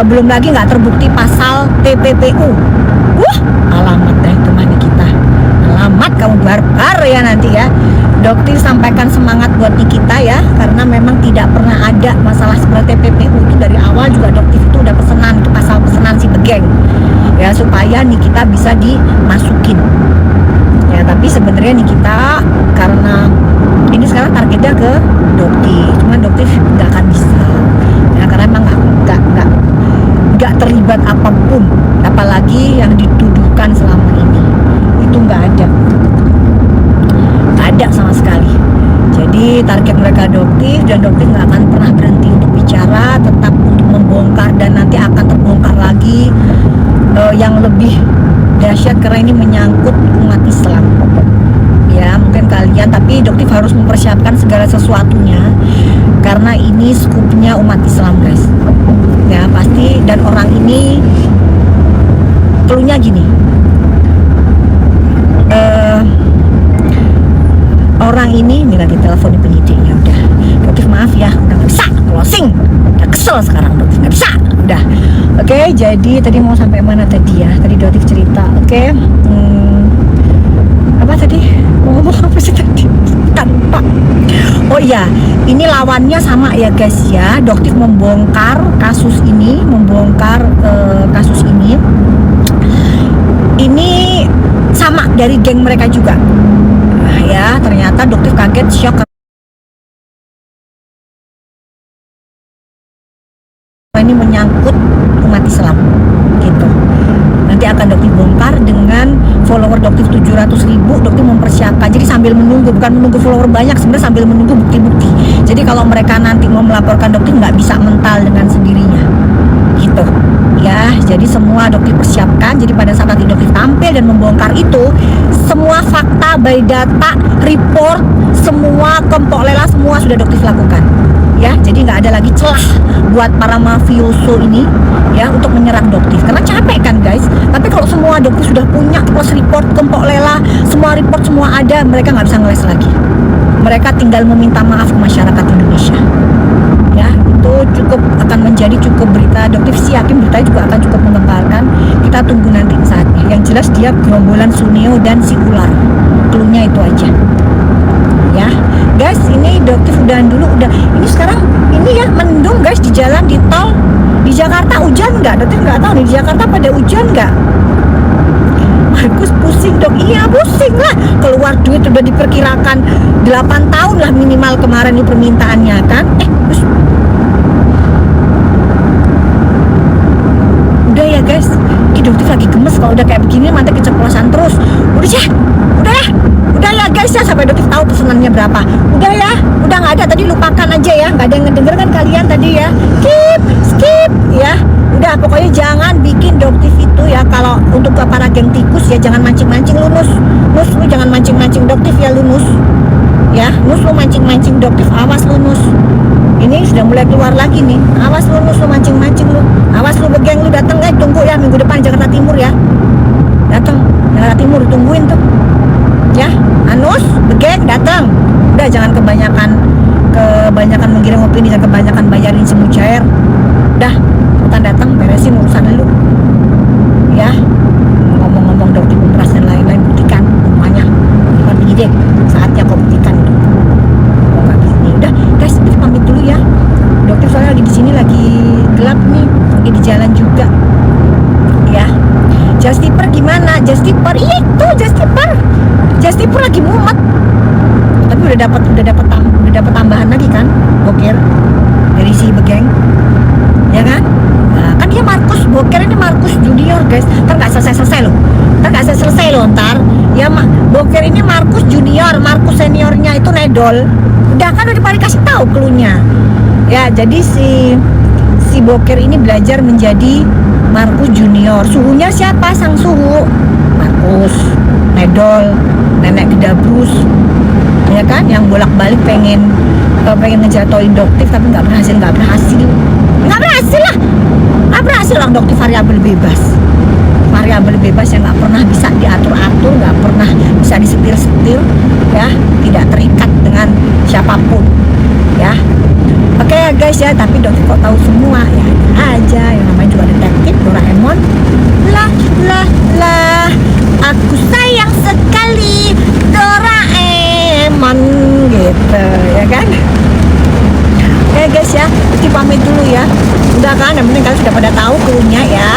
belum lagi nggak terbukti pasal TPPU. Alamat dah itu mah Nikita, alamat kamu barbar ya nanti ya. Dokter sampaikan semangat buat Nikita ya, karena memang tidak pernah ada masalah seperti TPPU itu dari awal juga dokter itu udah pesenan, itu pasal pesenan si Begeng ya, supaya Nikita bisa dimasukin ya. Tapi sebenarnya Nikita karena ini sekarang targetnya ke dokter, cuman dokter nggak akan bisa ya, karena emang nggak terlibat apapun, apalagi yang dituduhkan selama ini itu nggak ada sama sekali. Jadi target mereka dokter, dan dokter nggak akan pernah berhenti untuk bicara, tetap untuk membongkar, dan nanti akan terbongkar lagi yang lebih dahsyat karena ini menyangkut umat Islam ya. Mungkin kalian, tapi dokter harus mempersiapkan segala sesuatunya karena ini skupnya umat Islam guys ya, pasti. Dan orang ini cluenya gini, orang ini lagi telepon di penyidiknya. Udah dokter maaf ya, udah nggak bisa closing, udah kesel sekarang dokter nggak bisa, udah. Oke, jadi tadi mau sampai mana tadi ya? Tadi dokter cerita, oke. Apa tadi? Mau ngomong apa sih tadi? Tanpa. Oh iya, ini lawannya sama ya guys ya. Dokter membongkar kasus ini, kasus ini. Ini sama dari geng mereka juga. Ya, ternyata dokter kaget, shock, ini menyangkut umat Islam gitu. Nanti akan dokter bongkar dengan follower dokter 700.000. Dokter mempersiapkan, jadi sambil menunggu, bukan menunggu follower banyak, sebenarnya sambil menunggu bukti-bukti. Jadi kalau mereka nanti mau melaporkan dokter nggak bisa mental dengan sendirinya gitu ya. Jadi semua dokter persiapkan. Jadi pada saat nanti dokter tampil dan membongkar itu, semua fakta, by data, report, semua kempok lela, semua sudah dokter lakukan ya. Jadi nggak ada lagi celah buat para mafioso ini ya untuk menyerang dokter, karena capek kan guys. Tapi kalau semua dokter sudah punya plus report, kempok lela, semua report semua ada, mereka nggak bisa ngeles lagi. Mereka tinggal meminta maaf ke masyarakat Indonesia ya. Itu cukup akan menjadi cukup berita. Dokter sih yakin beritanya juga akan cukup menggemparkan. Kita tunggu nanti saatnya. Yang jelas dia gerombolan Suneo dan si ular. Cluenya itu aja ya guys. Ini dokter udahan dulu, udah. Ini sekarang ini ya mendung guys di jalan, di tol. Di Jakarta hujan nggak? Dokter nggak tahu nih di Jakarta pada hujan nggak. Markus pusing dok. Iya pusing lah, keluar duit udah diperkirakan 8 tahun lah minimal kemarin nih permintaannya kan. Udah ya guys, dokter lagi gemes kalau udah kayak begini, nanti keceplosan terus. Udah ya guys ya, sampai dokter tahu pesenannya berapa. Udah ya, udah nggak ada tadi, lupakan aja ya, nggak ada yang ngedenger kan kalian tadi ya. Skip ya. Udah pokoknya jangan bikin dokter itu ya. Kalau untuk ke para geng tikus ya, jangan mancing-mancing lu Nus lu jangan mancing-mancing dokter ya lu Nus ya. Nus lu mancing-mancing dokter, awas lu Nus. Ini sudah mulai keluar lagi nih, awas lu Nus, lu mancing-mancing lu. Awas lu Begeng, lu datang tunggu ya minggu depan Jakarta Timur ya. Datang Jakarta Timur, tungguin tuh ya. Anus Begeng datang. Udah jangan kebanyakan menggiring opini, jangan kebanyakan bayarin semu cair. Udah datang beresin urusan dulu ya. Ngomong-ngomong dokter pemeras dan lain-lain, buktikan semuanya. Bukan ide, saatnya kau buktikan itu. Nggak gini. Udah guys, kita pamit dulu ya. Dokter soalnya lagi di sini lagi gelap nih, lagi di jalan juga ya. Justiper gimana? Justiper itu Justiper lagi mumet, tapi udah dapat tambahan lagi kan, boker dari si Begeng ya kan. Nah, kan dia Markus boker, ini Markus Junior guys. Ntar nggak selesai loh ntar ya. Boker ini Markus Junior, Markus seniornya itu Nedol. Udah kan udah dikasih tahu cluenya ya. Jadi si boker ini belajar menjadi Markus Junior. Suhunya siapa? Sang suhu Markus Nedol, nenek Gedabrus ya kan, yang bolak-balik pengen ngejatoin dokter tapi nggak berhasil lah. Dokter variabel bebas yang nggak pernah bisa diatur-atur, nggak pernah bisa disetir-setir ya, tidak terikat dengan siapapun ya. Oke guys ya, tapi dokter kok tahu semua ya aja yang namanya kalian sudah pada tahu cluenya ya.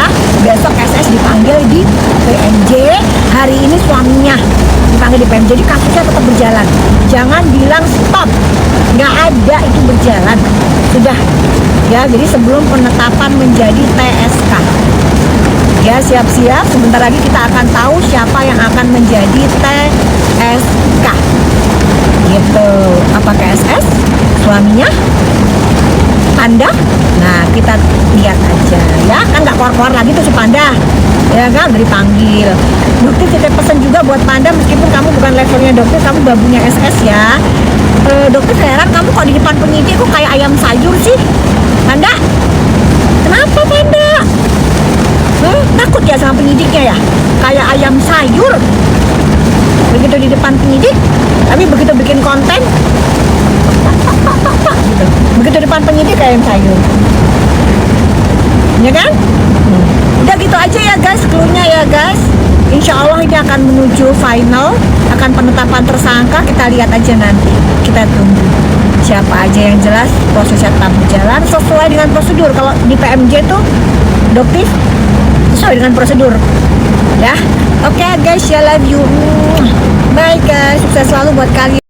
Besok SS dipanggil di PMJ, hari ini suaminya dipanggil di PMJ. Jadi kasusnya tetap berjalan, jangan bilang stop, nggak ada, itu berjalan sudah ya. Jadi sebelum penetapan menjadi TSK ya, siap-siap, sebentar lagi kita akan tahu siapa yang akan menjadi TSK gitu. Apakah SS suaminya Panda? Nah, kita lihat aja ya, kan nggak keluar-keluar lagi tuh si Panda ya kan, udah dipanggil. Dokter titip pesan juga buat Panda, meskipun kamu bukan levelnya dokter, kamu babunya SS ya. Dokter heran kamu kok di depan penyidik kok kayak ayam sayur sih Panda. Kenapa Panda? Takut ya sama penyidiknya ya, kayak ayam sayur begitu di depan penyidik, tapi begitu bikin konten gitu. Begitu depan penyidik kayak ayam sayur ya kan. Udah gitu aja ya guys cluenya ya guys. Insya Allah ini akan menuju final, akan penetapan tersangka. Kita lihat aja nanti, kita tunggu siapa aja. Yang jelas prosesnya tetap berjalan sesuai dengan prosedur. Kalau di PMJ tuh Doktif sesuai dengan prosedur ya. Oke guys, ya, love you, bye guys, sukses selalu buat kalian.